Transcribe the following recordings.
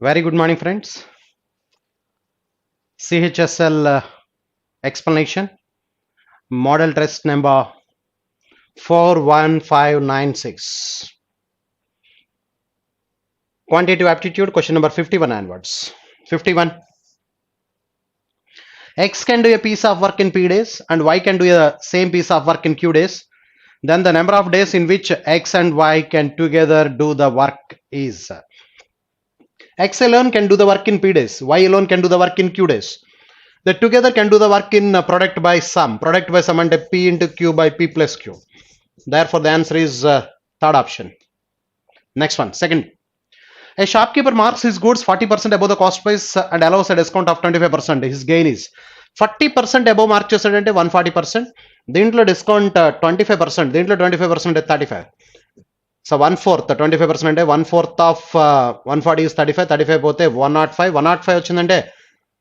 Very good morning, friends. CHSL explanation, model test number 41596. Quantitative aptitude, question number 51 onwards. 51. X can do a piece of work in P days and Y can do the same piece of work in Q days. Then the number of days in which X and Y can together do the work is. X alone can do the work in P days. Y alone can do the work in Q days. They together can do the work in product by sum. Product by sum and P into Q by P plus Q. Therefore, the answer is third option. Next one, second. A shopkeeper marks his goods 40% above the cost price and allows a discount of 25%. His gain is 40% above mark చేసాడంటే 140%, దీంట్లో discount 25%, దీంట్లో 25% 35. So 1/4 25% అంటే 1/4 of 140 is 35, 35 పోతే 105, 105 వచ్చిందంటే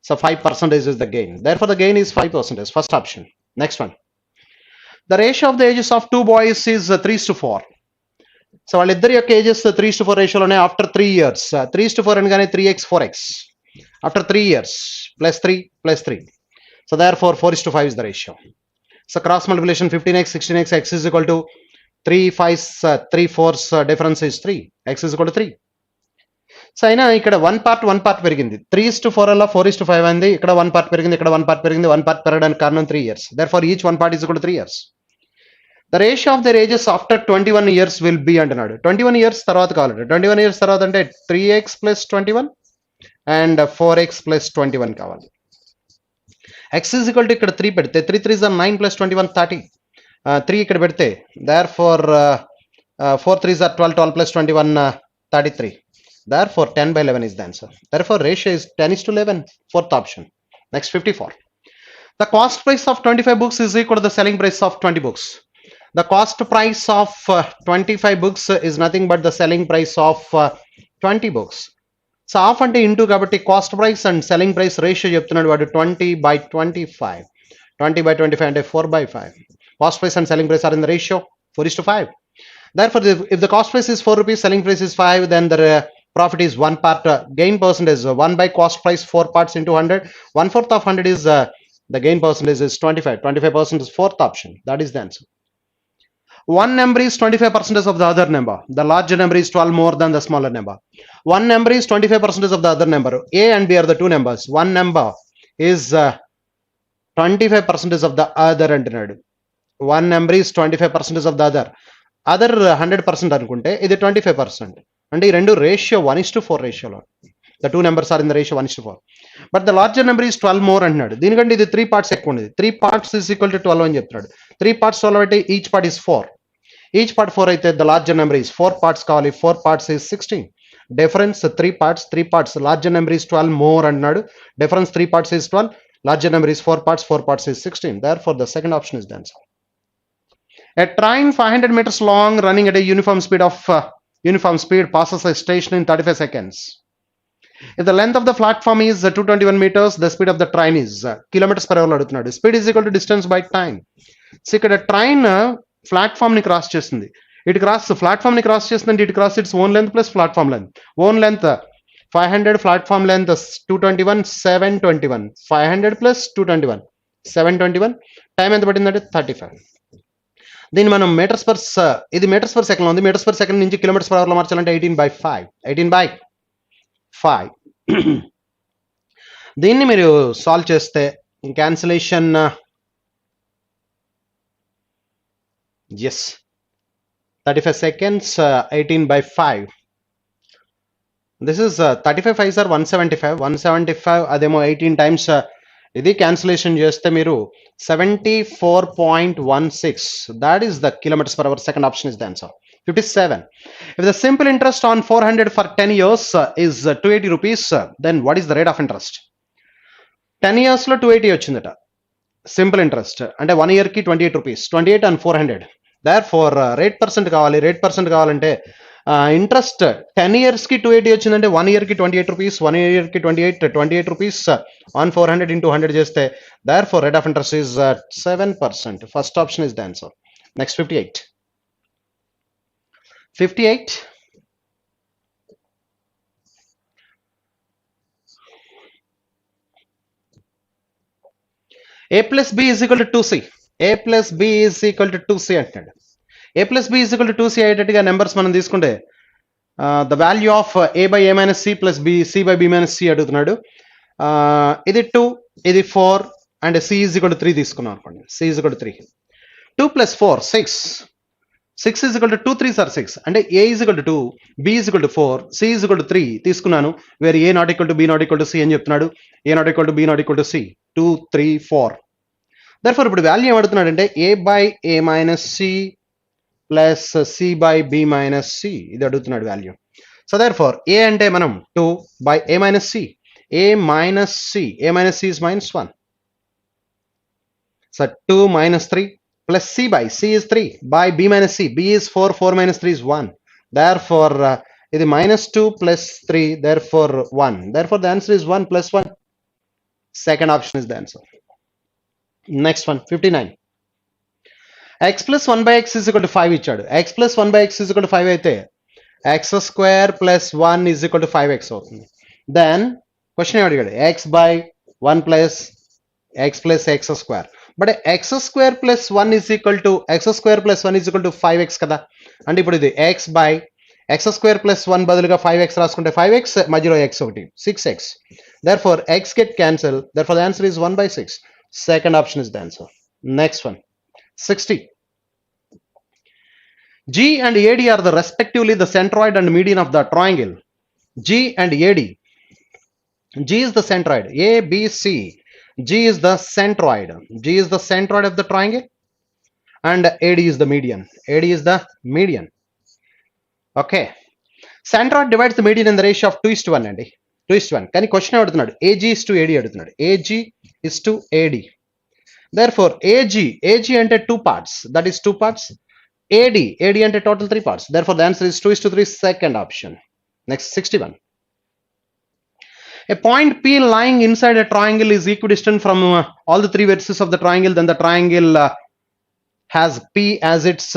so 5% is the gain. Therefore, the gain is 5%. First option. Next one. The ratio of the ages of two boys is 3:4. So వాళ్ళిద్దరి యొక్క ages 3:4 రేషియోలోనే after 3 years 3:4 అనగానే 3x 4x after 3 years +3 so therefore 4:5 is the ratio. So cross multiplication 15x 16x x is equal to 3 5 3 4's difference is 3, x is equal to 3. So అయినా ఇక్కడ one part పెరిగింది 3:4 అలా 4:5 అయింది, ఇక్కడ one part పెరిగింది, ఇక్కడ one part పెరిగింది, one part పెరగడానికి కారణం 3 years. Therefore each one part is equal to 3 years. The ratio of their ages after 21 years will be అంటున్నాడు. 21 years తర్వాత కావాలంటే 21 years తర్వాత అంటే 3x + 21 and 4x + 21 కావాలి. x is equal to ఇక్కడ 3 పెడితే 3 3s are 9 + 21 30. 3 ఇక్కడ పెడితే therefore 4 3s are 12, 12 + 21 33. Therefore 10/11 is the answer. Therefore ratio is 10:11, fourth option. Next 54. The cost price of 25 books is equal to the selling price of 20 books. The cost price of 25 books is nothing but the selling price of 20 books. So half అంటే into కాబట్టి cost price and selling price ratio చెప్తున్నాడు వాడు 20/25. 20/25 అంటే 4/5. Cost price and selling price are in the ratio 4:5. Therefore, if the cost price is 4 rupees, selling price is 5, then the profit is 1 part. Gain percentage 1 by cost price 4 parts into 100. 1/4 of 100 is the gain percentage is 25. 25% is fourth option. That is the answer. One number is 25% of the other number. The larger number is 12 more than the smaller number. One number is 25% of the other number. A and B are the two numbers. One number is 25% of the other అంటున్నాడు. One number is 25% of the other. Other 100% అనుకుంటే ఇది 25%. అంటే ఈ రెండు ratio 1:4 రేషియోలో. The two numbers are in the ratio 1:4. But the larger number is 12 more అంటున్నాడు. దీనికంటే ఇది 3 parts ఎక్కువ ఉంది. 3 parts is equal to 12 అని చెప్తున్నాడు. 3 parts 12 అయితే each part is 4. Each part 4 అయితే the larger number is 4 parts కావాలి. 4 parts is 16. Difference 3 parts. Larger number is 12 more అంటున్నాడు. Difference 3 parts is 12. Larger number is 4 parts is 16. Therefore the second option is the answer. A train 500 meters long running at a uniform speed passes a station in 35 seconds. If the length of the platform is 221 meters, the speed of the train is kilometers per hour అడుగుతున్నాడు. Speed is equal to distance by time. So ఇక్కడ train platform ని cross చేస్తుంది. Platform ని cross చేస్తుందంటే ఇటు cross its own length plus platform length. Own length 500, platform length 221, 721. 500 + 221 721. Time ఎంత పట్టిందంటే 35. దీన్ని మనం ఇది మీటర్స్ పర్ సెకండ్ ఉంది. మీటర్స్ పర్ సెకండ్ నుంచి కిలోమీటర్స్ పర్ అవర్లో మార్చాలంటే 18/5. 18/5. దీన్ని మీరు సాల్వ్ చేస్తే cancellation is 35 seconds 18/5. This is 35 5s are 175 అదేమో 18 times. ఇది క్యాన్సిలేషన్ చేస్తే మీరు 74.16. That is the kilometres per hour. Second option is the answer. 57. If the simple interest on 400 for 10 years is 280 rupees, then what is the rate of interest? 10 years లో 280 వచ్చిందట simple interest అంటే 1 year కి 28 rupees. 28 and 400. Therefore rate percent కావాలంటే interest 10 years కి 280 వచ్చిందంటే 1 year కి 28 rupees. 1 year కి 28 rupees on 400 into 100 చేస్తే therefore rate of interest is 7%. First option is the answer. Next 58. 58. A plus B is equal to 2C. A plus B is equal to 2C అంటున్నాడు. A plus B is equal to 2C అయ్యేటట్టుగా numbers మనం తీసుకుంటే the value of A by A minus C plus B, C by B minus C అడుగుతున్నాడు. ఇది 2, ఇది 4 and C is equal to 3 తీసుకున్నాం అనుకోండి. C is equal to 3. 2 plus 4, 6. 6 is equal to 2 3s are 6. అంటే A is equal to 2, B is equal to 4, C is equal to 3 తీసుకున్నాను. Where A not equal to B not equal to C అని చెప్తున్నాడు. A not equal to B not equal to C. 2 3 4. Therefore ఇప్పుడు value ఏమడుగుతున్నాడంటే A by A minus C plus C by B minus C ఇది అడుగుతున్నాడు value. So therefore A అంటే మనం 2 by A minus C. A minus C. A minus C is minus 1. So 2 minus 3 plus C by C is 3 by B minus C. B is 4, 4 minus 3 is 1. Therefore ఇది minus 2 plus 3, therefore 1. Therefore the answer is 1 plus 1. Second option is the answer. Next one, 59. X plus 1 by x is equal to 5 ఇచ్చాడు. X plus 1 by x is equal to 5 అయితే x square plus 1 is equal to 5x అవుతుంది. Then question ఏం అడిగాడు? X by 1 plus x square. But x square plus 1 is equal to 5x కదా. అంటే ఇప్పుడు ఇది x by x square plus 1 బదులుగా 5x రాసుకుంటే 5x మధ్యలో x ఒకటి 6x. Therefore x get cancelled. Therefore the answer is 1 by 6. Second option is the answer. Next one, 60. G and AD are the respectively the centroid and median of the triangle. G and AD. G is the centroid. A, B, C. G is the centroid. G is the centroid of the triangle. And AD is the median. AD is the median. Okay. Centroid divides the median in the ratio of 2:1 అండి. 2:1. కానీ question అడుగుతున్నాడు AG is to AD అడుగుతున్నాడు. AG is to AD. Therefore AG అంటే 2 parts. That is 2 parts. AD అంటే total 3 parts. Therefore the answer is 2:3. Second option. Next, 61. A point P lying inside a triangle is equidistant from all the 3 vertices of the triangle. Then the triangle has P as its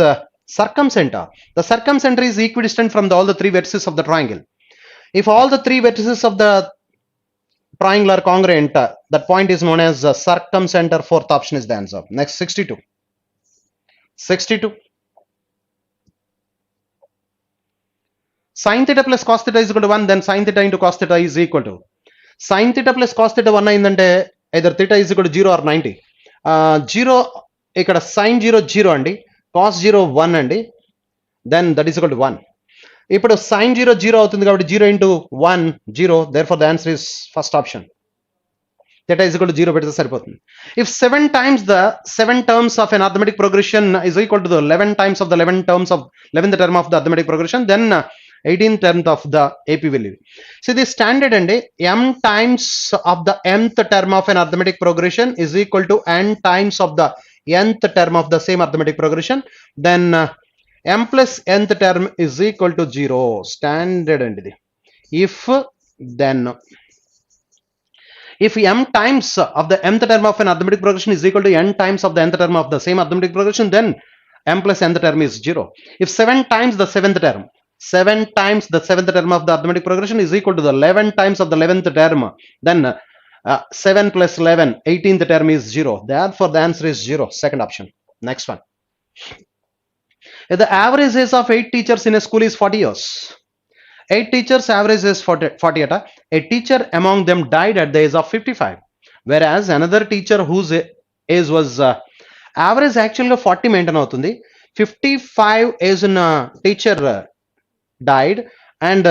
circumcenter. The circumcenter is equidistant from all the 3 vertices of the triangle. If all the 3 vertices of the triangle are congruent, that point is known as circumcenter. Fourth option is the answer. Next, 62. 62. Sin theta plus cos theta is equal to 1, then sin theta into cos theta is equal to sin theta plus cos theta 1 అయిందంటే either theta is equal to 0 or 90. 0 ఇక్కడ sin 0 0 అండి, cos 0 1 అండి, then that is equal to 1. ఇప్పుడు sin 0 0 అవుతుంది కాబట్టి 0 into 1 0. Therefore the answer is first option. Theta is equal to 0 పెడితే సరిపోతుంది. If 7 times the 7 terms of an arithmetic progression is equal to the 11 times of the 11th term of the arithmetic progression, then 18th term of the AP value. So the standard and m times of the mth term of an arithmetic progression is equal to n times of the nth term of the same arithmetic progression. Then m plus nth term is equal to 0. Standard and if m times of the mth term of an arithmetic progression is equal to n times of the nth term of the same arithmetic progression, then m plus nth term is 0. If 7 times the 7th term of the arithmetic progression is equal to the 11 times of the 11th term, then 7 plus 11, 18th term is 0. Therefore the answer is 0. Second option. Next one. If the average age of 8 teachers in a school is 40 years, 8 teachers average is 40 at a teacher among them died at the age of 55, whereas another teacher whose age was average actually 40 maintain అవుతుంది, 55 age in teacher died and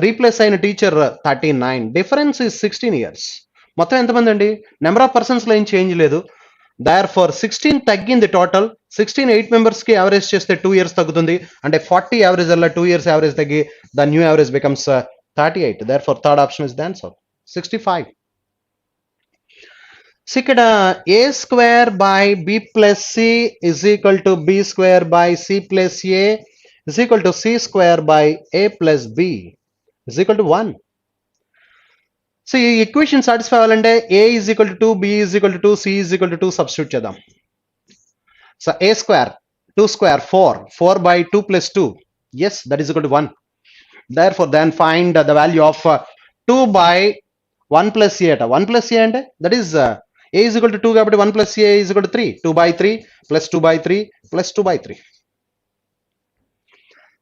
replace అయిన teacher 39. Difference is 16 years. మొత్తం ఎంతమంది అండి? Number of persons లో ఏం change లేదు. Therefore 16 తగ్గింది total. 16 8 members కి యావరేజ్ చేస్తే 2 years తగ్గుతుంది. అంటే 40 యావరేజ్ అలా 2 years యావరేజ్ తగ్గి the new average becomes 38. Therefore third option is the answer. 65. So ఇక్కడ a square by b plus c is equal to b square by c plus a is equal to c square by a plus b is equal to 1. So ఈ equation satisfy అవ్వాలంటే a is equal to 2, b is equal to 2, c is equal to 2 substitute చేద్దాం. So a square 2 square 4 by 2 plus 2, yes, that is equal to 1. Therefore then find the value of 2 by 1 plus a. 1 plus a అంటే that is A is equal to 2 కాబట్టి 1 plus A is equal to 3. 2 by 3 plus 2 by 3 plus 2 by 3.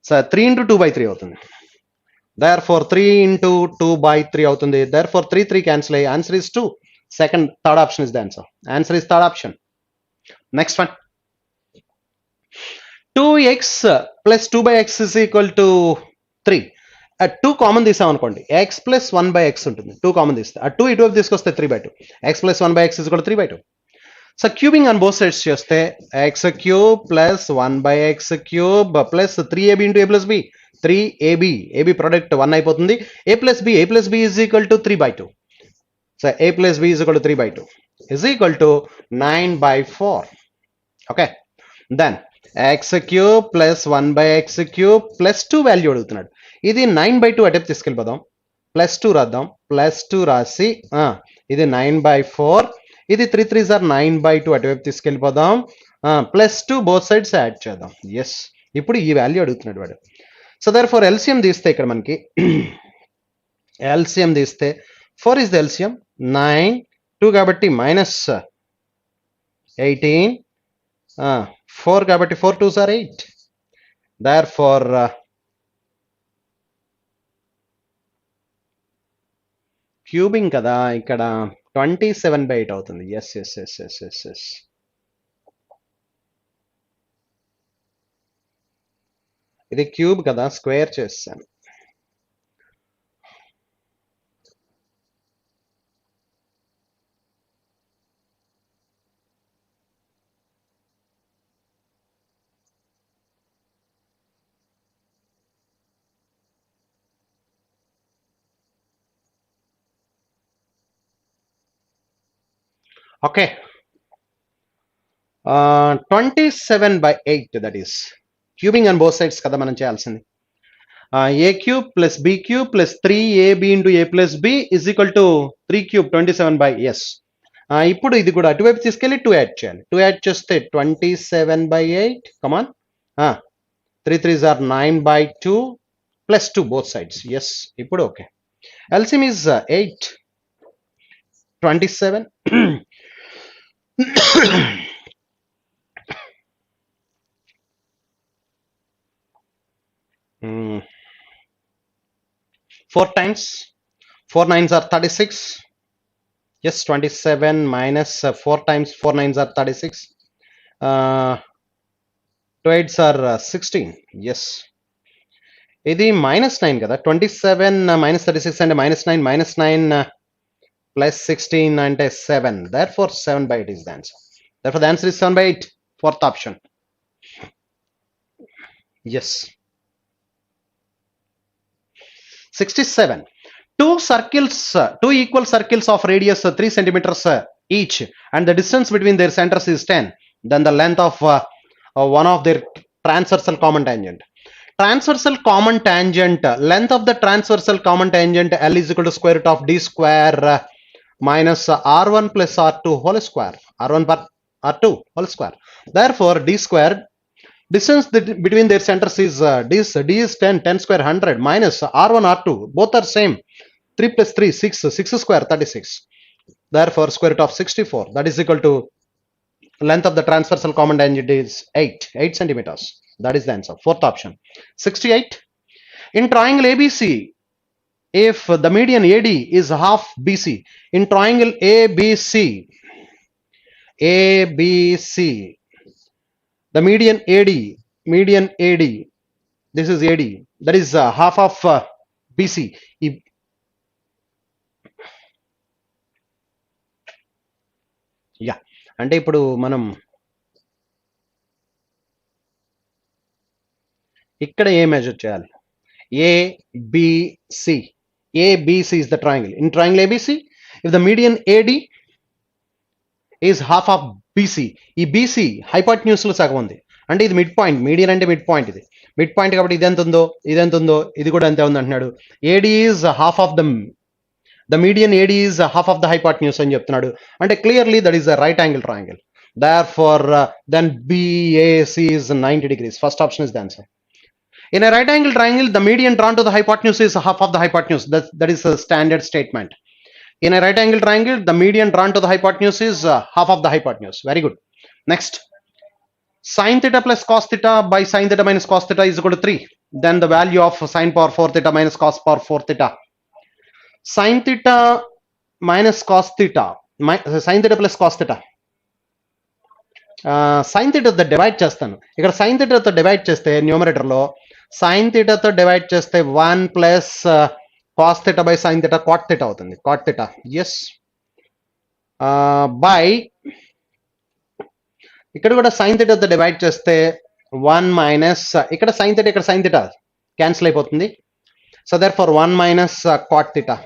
So 3 into 2 by 3 అవుతుంది. Therefore 3 into 2 by 3 అవుతుంది. Therefore 3 cancel అయ్యి answer is 2. Third option is the answer. Answer is third option. Next one. 2x plus 2 by x is equal to 3. 2 common తీసాం అనుకోండి, x plus 1 by x ఉంటుంది. 2 common తీస్తే ఆ 2 ఇటువైపు తీసుకొస్తే 3/2. x plus 1 by x is equal to 3/2. So cubing on both sides చేస్తే x cube plus 1 by x cube plus 3ab into a plus b. 3ab product 1 అయిపోతుంది. a plus b is equal to 3/2. So a plus b is equal to 3/2 is equal to 9/4. Okay, then x cube plus 1 by x cube plus 2 value అడుగుతున్నాడు. ఇది 9/2 అటెప్ తీసుకెళ్ళిపోదాం. Plus 2 రాద్దాం. Plus 2 రాసి ఇది 9/4. ఇది 3 3s are 9/2 అటువైపు తీసుకెళ్ళిపోదాం. Plus 2 both sides add చేద్దాం. Yes, ఇప్పుడు ఈ వాల్యూ అడుగుతున్నాడు వాడు. సో దెర్ఫోర్ ఎల్సిఎం తీస్తే ఇక్కడ మనకి ఎల్సిఎం తీస్తే 4 is the LCM. 9 2 కాబట్టి minus 18. 4 కాబట్టి 4 2s are 8. Therefore క్యూబింగ్ కదా ఇక్కడ 27/8 అవుతుంది. Yes yes yes yes yes yes ఇది క్యూబ్ కదా, స్క్వేర్ చేస్తాను. Okay, 27/8 that is cubing on both sides కదా మనం చేయాల్సింది. a cube plus b cube plus 3ab into a plus b is equal to 3 cube 27/s. ఇప్పుడు ఇది కూడా అటువైపు తీసుకెళ్ళి 2 యాడ్ చేయాలి. 2 యాడ్ చేస్తే 27/8. Come on, 3 3s are 9/2 plus 2 both sides. Yes, ఇప్పుడు okay. LCM is 8 27. 4 times 4 9s are 36. Yes, 27 minus 4 times 4 9s are 36. 2 8s are 16. Yes, ఇది -9 కదా. 27 minus 36 అంటే -9 -9 plus 16 అంటే 7. Therefore 7/8 is the answer. Therefore the answer is 7/8. Fourth option. Yes. 67. Two equal circles of radius 3 centimeters each, and the distance between their centers is 10. Then the length of one of their transversal common tangent. Transversal common tangent, length of the transversal common tangent L is equal to square root of d square minus r1 plus r2 whole square. R1 per r2 whole square. Therefore d square, distance between their centers is d is 10 square 100 minus r1 r2 both are same. 3 plus 3 6 square 36. Therefore square root of 64, that is equal to length of the transversal common tangent is 8 centimeters. That is the answer. Fourth option. 68. In triangle ABC, if the median AD is half BC, in triangle ABC, the median AD, this is AD, that is half of BC. అంటే ఇప్పుడు మనం ఇక్కడ ఏ measure చేయాలి? ABC. ABC is the triangle. In triangle ABC, if the median AD is half of BC, ఈ BC hypotenuse లో సగం ఉంది. అంటే ఇది మిడ్ పాయింట్, మీడియన్ అంటే మిడ్ పాయింట్. ఇది మిడ్ పాయింట్ కాబట్టి ఇది ఎంత ఉందో ఇది కూడా అంతే ఉంది అంటున్నాడు. AD is half of the median AD is half of the hypotenuse అని చెప్తున్నాడు. అంటే clearly that is a right angle triangle. Therefore then BAC is 90 degrees. First option is the answer. In a right angle triangle, the median drawn to the hypotenuse is half of the hypotenuse. That is a standard statement. In a right angle triangle, the median drawn to the hypotenuse is half of the hypotenuse. Very good. Next, sin theta plus cos theta by sin theta minus cos theta is equal to 3. Then the value of sin power 4 theta minus cos power 4 theta. Sin theta minus cos theta, sin theta plus cos theta. Sine థీటాతో divide చేస్తాను. ఇక్కడ sign థీటాతో divide చేస్తే న్యూమరేటర్లో sign థీటాతో divide చేస్తే 1 plus cos theta by sine theta cot theta అవుతుంది. Cot theta is by ఇక్కడ కూడా సైన్ థీటాతో డివైడ్ చేస్తే 1 మైనస్ ఇక్కడ సైన్ థీటా ఇక్కడ సైన్ థీటా క్యాన్సిల్ అయిపోతుంది. So therefore 1 minus cot theta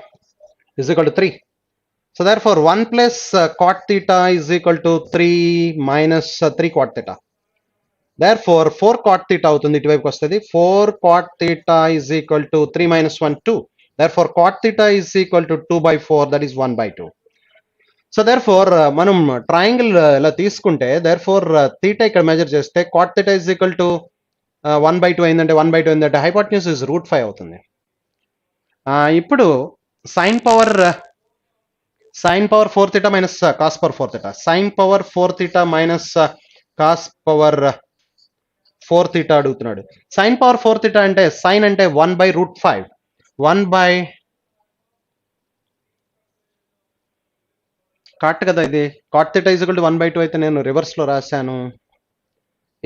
is equal to 3. So therefore 1 plus cot theta is equal to 3 minus 3 cot theta. Therefore 4 cot theta అవుతుంది ఇటువైపుకి వస్తుంది. 4 cot theta is equal to 3 minus 1 2. Therefore cot theta is equal to 2 by 4, that is 1 by 2. So therefore మనం triangle ఇలా తీసుకుంటే therefore theta ఇక్కడ measure చేస్తే cot theta is equal to 1 by 2 అయిందంటే 1 by 2 అయిందంటే hypotenuse is √5 అవుతుంది. ఇప్పుడు sin power 4 theta minus cos power 4 theta. Sin power 4 theta minus cos power 4 theta అడుగుతున్నాడు. Sin power 4 theta అంటే sin అంటే 1 by √5. 1 by కాట్ కదా ఇది. cot theta is equal to 1 by 2 అయితే నేను రివర్స్ లో రాశాను.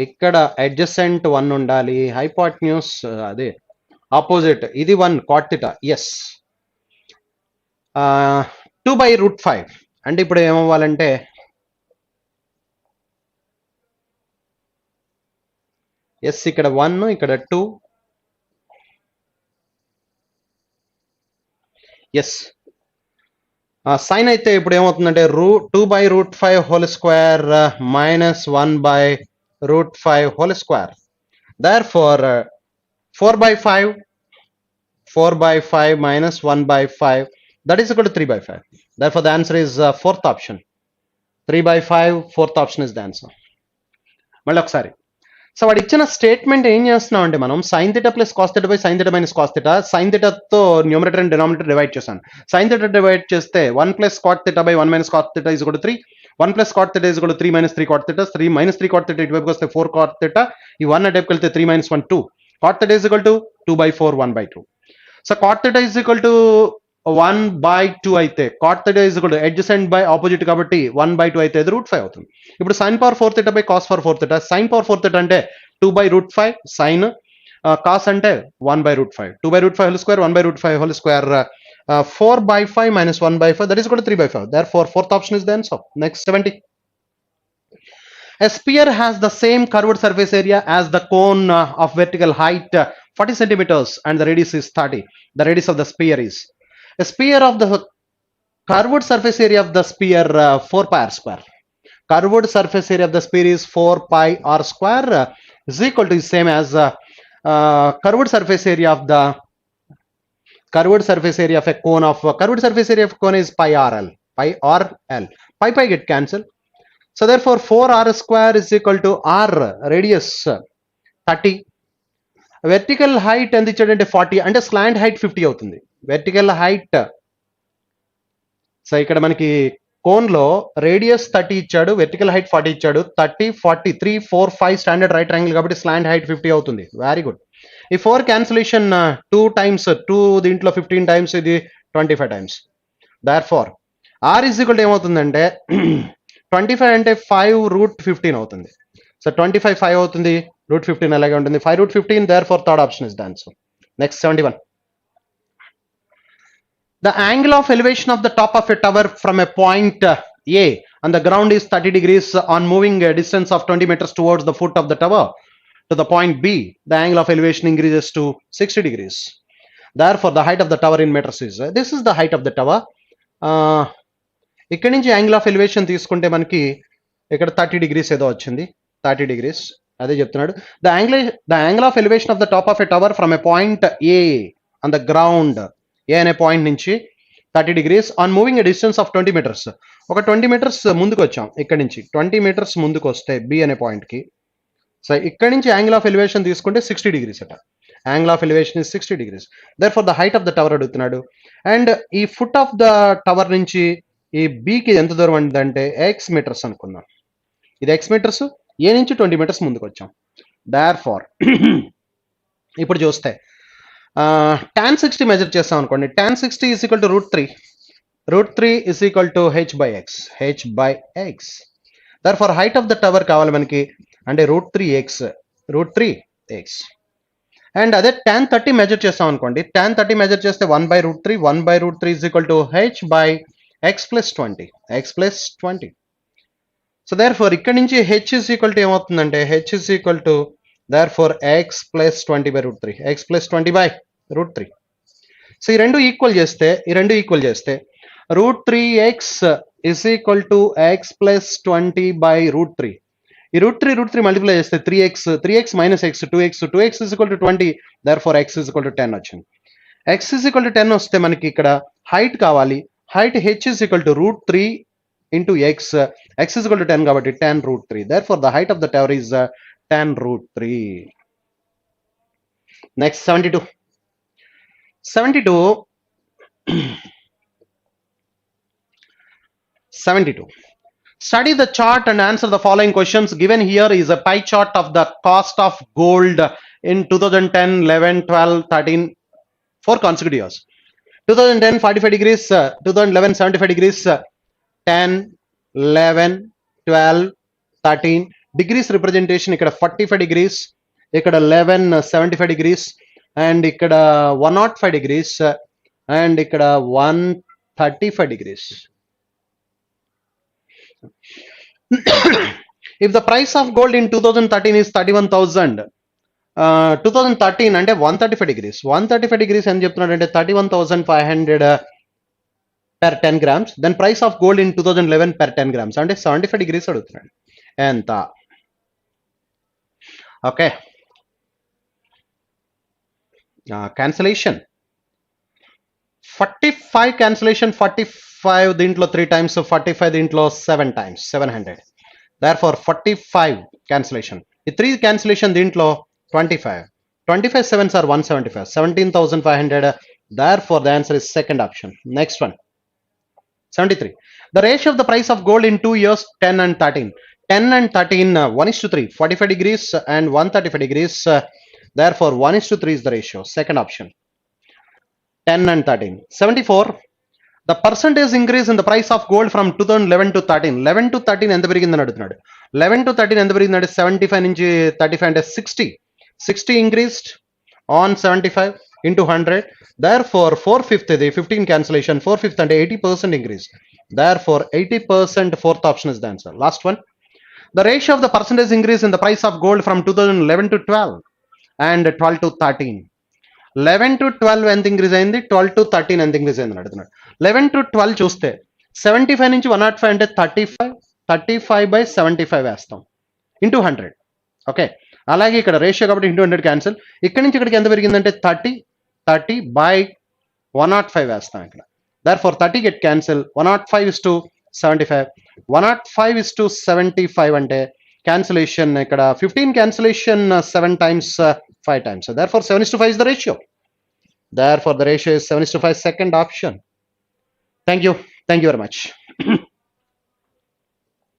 ఇక్కడ అడ్జసెంట్ 1 ఉండాలి. హైపోటెన్యూస్ అదే ఆపోజిట్ ఇది 1 cot theta. ఎస్ 2 by √5 అంటే ఇప్పుడు ఏమవ్వాలంటే ఎస్ ఇక్కడ 1 ఇక్కడ 2 ఎస్ సైన్ అయితే ఇప్పుడు ఏమవుతుందంటే 2 by √5 whole square minus 1 by √5 whole square. Therefore 4 by 5 minus 1 by 5, that is equal to 3 by 5. Therefore the answer is fourth option. 3 by 5, fourth option is the answer. మళ్ళీ ఒకసారి so వాడు ఇచ్చిన statement ఏం చేస్తున్నాం అంటే మనం sine theta plus cos theta by sine theta minus cos theta, sine థీటాతో numerator and denominator divide చేశాను. సైన్ థీటా డివైడ్ చేస్తే 1 plus cot theta by 1 minus cot theta is equal to 3. 1 plus cot theta is equal to 3 minus 3 cot theta. 3 minus 3 cot theta ఇటువైపుకి వస్తే 4 cot theta. ఈ 1 అటువైపుకి వెళ్తే 3 minus 1 2. Cot theta is equal to 2 by 4 1 by 2. So cot theta is equal to 1 by 2 అయితే cot theta is equal to adjacent by opposite కాబట్టి 1 by 2 అయితే అది √5 అవుతుంది. ఇప్పుడు sine power 4 theta by cos power 4 theta. Sine power 4 theta అంటే 2 by √5 sign, cos అంటే 1 by √5. 2 by √5 whole square, 1 by √5 whole square. 4 by 5 minus 1 by 5, that is equal to 3 by 5. Therefore fourth option is the answer. Next 70. A sphere has the same curved surface area as the cone of vertical height 40 centimeters and the radius is 30. The radius of the sphere is, a sphere of the curved surface area of the sphere 4 pi r square. Curved surface area of the sphere is 4 pi r square is equal to same as curved surface area of the a cone of curved surface area of cone is pi r l. Pi get cancelled. So therefore 4 r square is equal to r radius 30. Vertical height ఎంత ఇచ్చాడంటే 40 అంటే slant height 50 అవుతుంది. Vertical height so ఇక్కడ మనకి cone లో radius 30 ఇచ్చాడు, vertical height 40 ఇచ్చాడు. 30 40 3 4 5 standard right triangle కాబట్టి స్లాంట్ హైట్ 50 అవుతుంది. Very good. ఈ 4 క్యాన్సిలేషన్ 2 టైమ్స్ 2 దీంట్లో 15 టైమ్స్ ఇది 25 times. Therefore r is equal to ఏమవుతుందంటే 25 అంటే 5√15 అవుతుంది. సో 25 5 అవుతుంది, √15 అలాగే ఉంటుంది. 5√15. Therefore third option is the answer. Next 71. The angle of elevation of the top of a tower from a point A on the ground is 30 degrees on moving a distance of 20 meters towards the foot of the tower to the point B. The angle of elevation increases to 60 degrees. Therefore, the height of the tower in meters is, this is the height of the tower. ఇక్కడ నుంచి angle of elevation తీసుకుంటే మనకి ఇక్కడ 30 degrees ఏదో వచ్చింది. 30 degrees అదే చెప్తున్నాడు. The angle of elevation of the top of a tower from a point A on the ground, ఏ అనే పాయింట్ నుంచి 30 degrees on moving a distance of 20 meters. ఒక 20 meters ముందుకు వచ్చాం. ఇక్కడ నుంచి 20 meters ముందుకు వస్తే బి అనే పాయింట్ కి, సో ఇక్కడ నుంచి యాంగిల్ ఆఫ్ ఎలివేషన్ తీసుకుంటే 60 degrees అట. Angle of elevation is 60 degrees. Therefore the height of the tower అడుగుతున్నాడు. అండ్ ఈ ఫుట్ ఆఫ్ ద టవర్ నుంచి ఈ బికి ఎంత దూరం ఉందంటే ఎక్స్ మీటర్స్ అనుకుందాం. ఇది ఎక్స్ మీటర్స్, ఏ నుంచి 20 మీటర్స్ ముందుకు వచ్చాం. Therefore ఇప్పుడు చూస్తే tan 60 మెజర్ చేస్తాం అనుకోండి. tan 60 is equal to √3. √3 is equal to h by x. Therefore height of the tower కావాలి మనకి అంటే √3x. అండ్ అదే tan 30 మెజర్ చేస్తాం అనుకోండి. tan 30 మెజర్ చేస్తే 1/√3. 1/√3 is equal to h by x plus 20. So therefore ఇక్కడ నుంచి h is equal to ఏమవుతుందంటే h is equal to therefore x plus 20/√3. x plus 20/√3. So ఈ రెండు ఈక్వల్ చేస్తే √3x is equal to x plus 20/√3. ఈ √3 multiply చేస్తే 3x minus x 2x is equal to 20. therefore x is equal to 10 వచ్చింది. x is equal to 10 వస్తే మనకి ఇక్కడ height కావాలి. Height h is equal to √3 into x. x is equal to 10 కాబట్టి 10√3. therefore the height of the tower is 10√3. next 72. Study the chart and answer the following questions. Given here is a pie chart of the cost of gold in 2010, 11, 12, 13, 4 consecutive years. 2010 45 degrees, 2011 75 degrees, 10, 11, 12, 13 degrees representation. ఇక్కడ 45 degrees, ఇక్కడ 11 75 degrees, and ఇక్కడ 105 degrees, and ఇక్కడ 135 degrees. If the price of gold in 2013 is 31,000, 2013 అంటే 135 degrees. 135 degrees అని చెప్తున్నాడు అంటే 31,500 per 10 grams. Then price of gold in 2011 per 10 grams అంటే 75 degrees అడుగుతున్నాడు. ఎంత? ఓకే, cancellation 45 cancellation 45 దీంట్లో 3 times, 45 దీంట్లో 7 times, 700. therefore 45 cancellation. ఈ 3 cancellation దీంట్లో 25 7s are 175, 17,500. therefore the answer is second option. Next one, 73. The ratio of the price of gold in 2 years 10 and 13. 10 and 13 1:3, 45 degrees and 135 degrees. therefore 1:3 is the ratio. Second option, 10 and 13. 74. The percentage increase in the price of gold from 2011 to 13. 11 to 13 ఎంత పెరిగిందని అడుగుతున్నాడు. 11 to 13 ఎంత పెరిగిందంటే 75 నుంచి 35 అంటే 60 increased on 75 into 100. therefore 4/5 ఇది 15 cancellation, 4/5 అంటే 80% increase. therefore 80%, fourth option is the answer. Last one, the ratio of the percentage increase in the price of gold from 2011 to 12 and 12 to 13. 11 to 12 ఎంత increase అయింది, 12 to 13 ఎంత increase అయింది అడుగుతున్నాడు. 11 to 12 చూస్తే 75 నుంచి 105 అంటే 35/75 వేస్తాం ఇంటూ 100. ఓకే, అలాగే ఇక్కడ రేషియో కాబట్టి ఇంటూ 100 క్యాన్సిల్. ఇక్కడ నుంచి ఇక్కడికి ఎంత పెరిగిందంటే 30/105 వేస్తాం ఇక్కడ. therefore 30 get cancel. 105 is to 75, 105 is to 75 అంటే cancellation ఇక్కడ 15 cancellation 7 times 5 times. so therefore 7:5 is the ratio. therefore the ratio is 7:5, second option. Thank you very much.